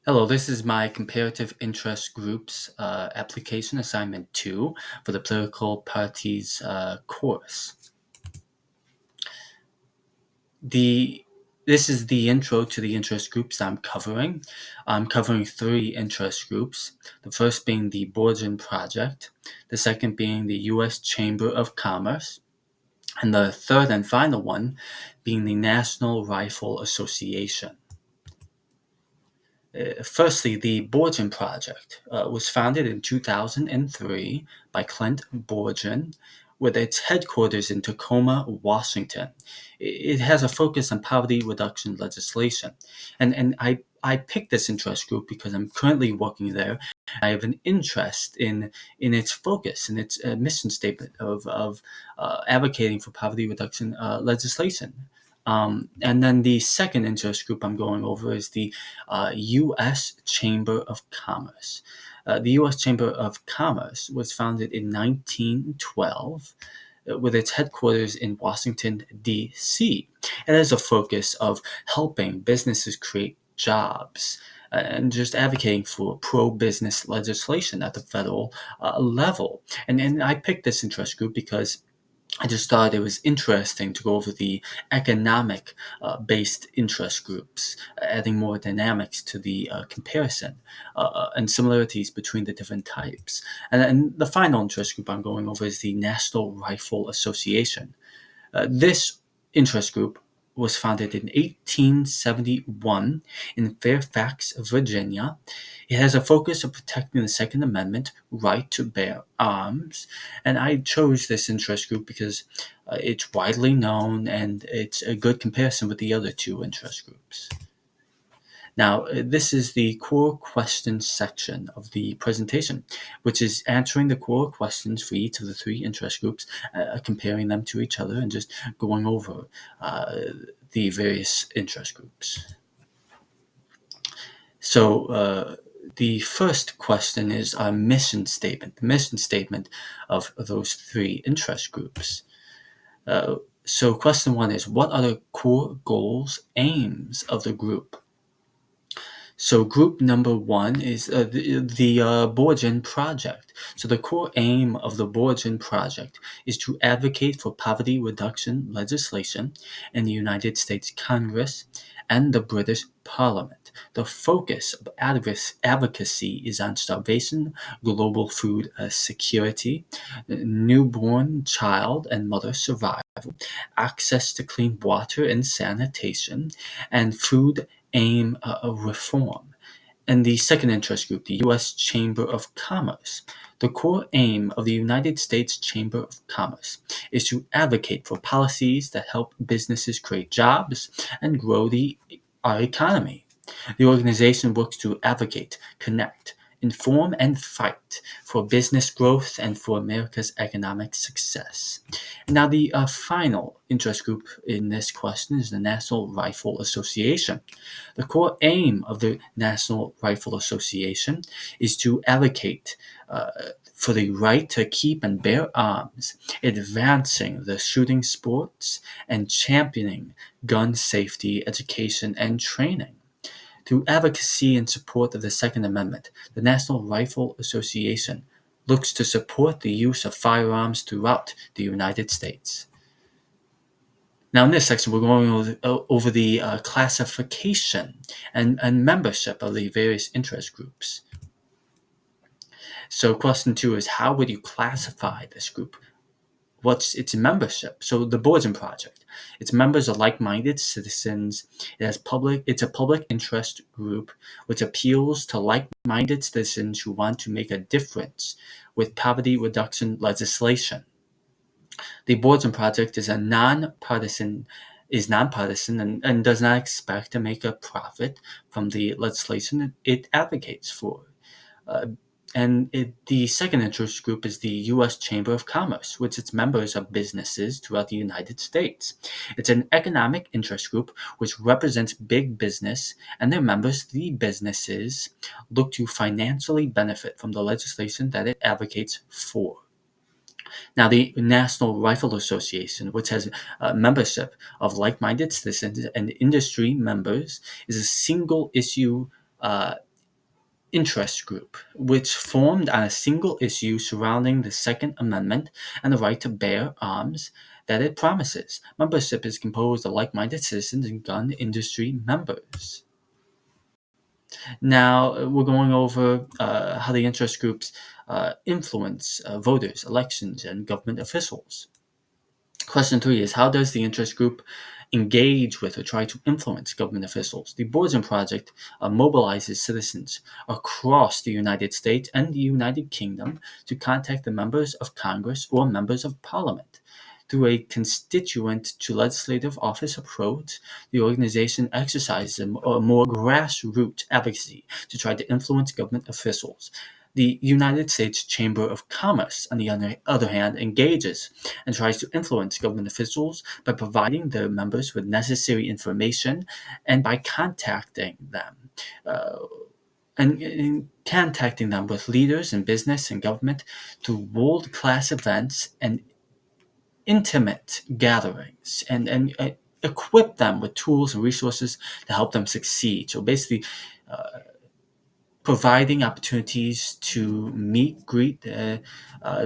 Hello, this is my comparative interest groups application assignment 2 for the political parties course. The This is the intro to the interest groups I'm covering. I'm covering 3 interest groups. The first being the Borgen Project, the second being the U.S. Chamber of Commerce, and the third and final one being the National Rifle Association. Firstly, the Borgen Project was founded in 2003 by Clint Borgen, with its headquarters in Tacoma, Washington. It has a focus on poverty reduction legislation. And I picked this interest group because I'm currently working there. I have an interest in its focus, in its mission statement of advocating for poverty reduction legislation. And then the second interest group I'm going over is the U.S. Chamber of Commerce. The U.S. Chamber of Commerce was founded in 1912 with its headquarters in Washington, D.C. It has a focus of helping businesses create jobs and just advocating for pro-business legislation at the federal level. And I picked this interest group because I just thought it was interesting to go over the economic based interest groups, adding more dynamics to the comparison and similarities between the different types. And then the final interest group I'm going over is the National Rifle Association. This interest group was founded in 1871 in Fairfax, Virginia. It has a focus of protecting the Second Amendment right to bear arms, and I chose this interest group because it's widely known and it's a good comparison with the other 2 interest groups. Now, this is the core questions section of the presentation, which is answering the core questions for each of the 3 interest groups, comparing them to each other, and just going over the various interest groups. So, the first question is our mission statement, the mission statement of those 3 interest groups. So, question 1 is, what are the core goals, aims of the group? So group number 1 is the Borgen Project. So the core aim of the Borgen Project is to advocate for poverty reduction legislation in the United States Congress and the British Parliament. The focus of advocacy is on starvation, global food security, newborn child and mother survival, access to clean water and sanitation, and food aim reform. And the second interest group, the U.S. Chamber of Commerce. The core aim of the United States Chamber of Commerce is to advocate for policies that help businesses create jobs and grow our economy. The organization works to advocate, connect, inform, and fight for business growth and for America's economic success. And now, the final interest group in this question is the National Rifle Association. The core aim of the National Rifle Association is to advocate for the right to keep and bear arms, advancing the shooting sports, and championing gun safety education and training. Through advocacy and support of the Second Amendment, the National Rifle Association looks to support the use of firearms throughout the United States. Now, in this section, we're going over the classification and membership of the various interest groups. So, question 2 is, how would you classify this group? What's its membership? So the Borgen Project, its members are like-minded citizens. It's a public interest group which appeals to like-minded citizens who want to make a difference with poverty reduction legislation. The Borgen Project is nonpartisan and does not expect to make a profit from the legislation it advocates for. The second interest group is the U.S. Chamber of Commerce, which its members are businesses throughout the United States. It's an economic interest group which represents big business, and their members, the businesses, look to financially benefit from the legislation that it advocates for. Now, the National Rifle Association, which has membership of like-minded citizens and industry members, is a single-issue interest group, which formed on a single issue surrounding the Second Amendment and the right to bear arms that it promises. Membership is composed of like-minded citizens and gun industry members. Now, we're going over how the interest groups influence voters, elections, and government officials. Question 3 is, how does the interest group engage with or try to influence government officials? The Borgen Project mobilizes citizens across the United States and the United Kingdom to contact the members of Congress or members of Parliament. Through a constituent to legislative office approach, the organization exercises a more grassroots advocacy to try to influence government officials. The United States Chamber of Commerce, on the other hand, engages and tries to influence government officials by providing their members with necessary information and by contacting them. Uh, and contacting them with leaders in business and government through world-class events and intimate gatherings, and equip them with tools and resources to help them succeed. So basically, providing opportunities to meet, greet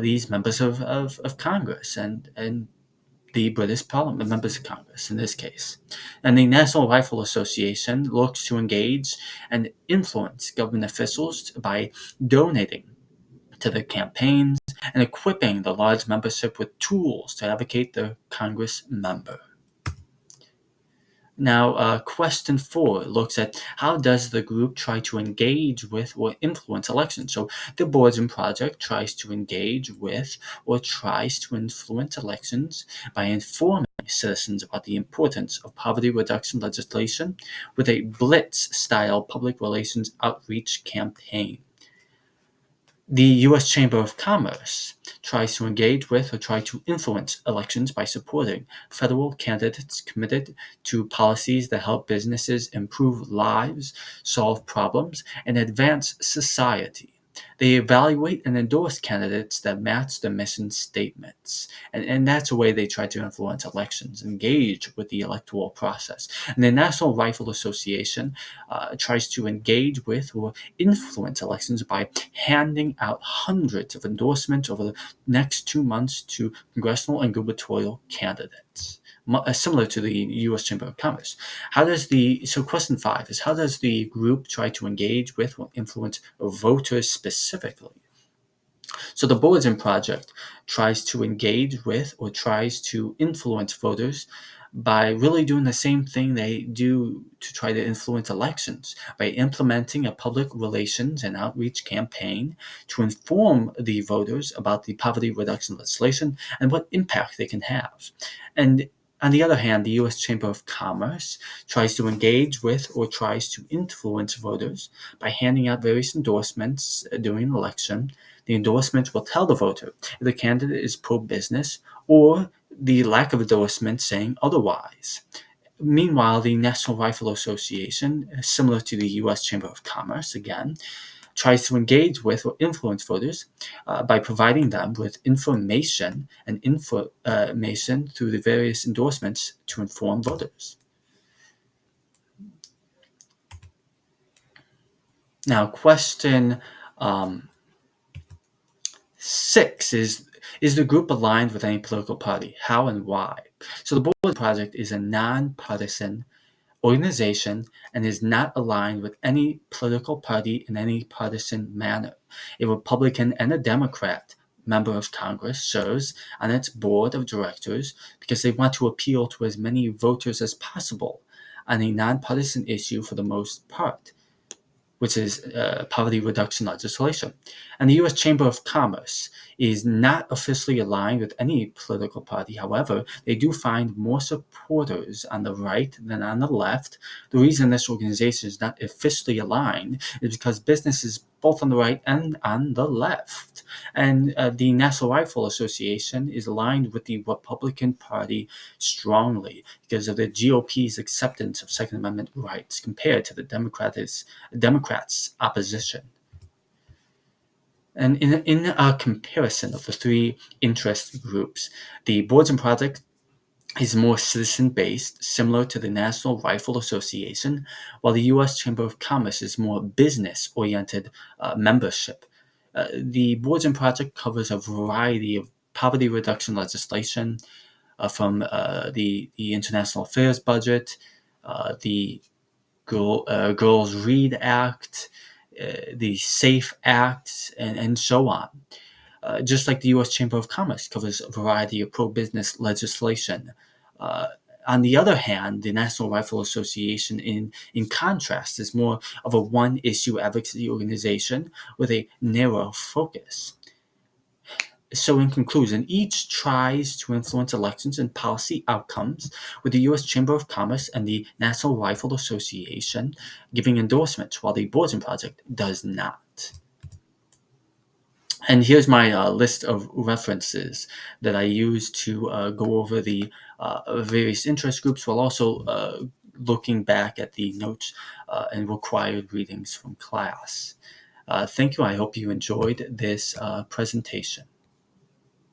these members of Congress and the British Parliament, members of Congress in this case. And the National Rifle Association looks to engage and influence government officials by donating to their campaigns and equipping the large membership with tools to advocate their Congress member. Now, question 4 looks at how does the group try to engage with or influence elections. So the Borgen Project tries to engage with or tries to influence elections by informing citizens about the importance of poverty reduction legislation with a blitz-style public relations outreach campaign. The U.S. Chamber of Commerce tries to engage with or try to influence elections by supporting federal candidates committed to policies that help businesses improve lives, solve problems, and advance society. They evaluate and endorse candidates that match the mission statements. And that's a way they try to influence elections, engage with the electoral process. And the National Rifle Association tries to engage with or influence elections by handing out hundreds of endorsements over the next 2 months to congressional and gubernatorial candidates, similar to the U.S. Chamber of Commerce. Question 5 is, how does the group try to engage with or influence voters specifically? So the Borgen Project tries to engage with or tries to influence voters by really doing the same thing they do to try to influence elections, by implementing a public relations and outreach campaign to inform the voters about the poverty reduction legislation and what impact they can have. And on the other hand, the U.S. Chamber of Commerce tries to engage with or tries to influence voters by handing out various endorsements during an election. The endorsements will tell the voter if the candidate is pro-business or the lack of endorsement saying otherwise. Meanwhile, the National Rifle Association, similar to the U.S. Chamber of Commerce, again, tries to engage with or influence voters by providing them with information through the various endorsements to inform voters. Now, question 6 is the group aligned with any political party? How and why? So the Borgen Project is a nonpartisan organization and is not aligned with any political party in any partisan manner. A Republican and a Democrat member of Congress serves on its board of directors because they want to appeal to as many voters as possible on a nonpartisan issue for the most part, which is poverty reduction legislation. And the U.S. Chamber of Commerce is not officially aligned with any political party. However, they do find more supporters on the right than on the left. The reason this organization is not officially aligned is because businesses both on the right and on the left. And the National Rifle Association is aligned with the Republican Party strongly because of the GOP's acceptance of Second Amendment rights compared to the Democrats' opposition. And in a comparison of the three interest groups, the Borgen Project is more citizen-based, similar to the National Rifle Association, while the U.S. Chamber of Commerce is more business-oriented membership. The Borgen Project covers a variety of poverty reduction legislation, from the International Affairs budget, the Girls Read Act, the SAFE Act, and so on. Just like the U.S. Chamber of Commerce covers a variety of pro-business legislation. Uh, on the other hand, the National Rifle Association, in contrast, is more of a one-issue advocacy organization with a narrow focus. So, in conclusion, each tries to influence elections and policy outcomes, with the U.S. Chamber of Commerce and the National Rifle Association giving endorsements, while the Borgen Project does not. And here's my list of references that I use to go over the various interest groups, while also looking back at the notes and required readings from class. Thank you. I hope you enjoyed this presentation.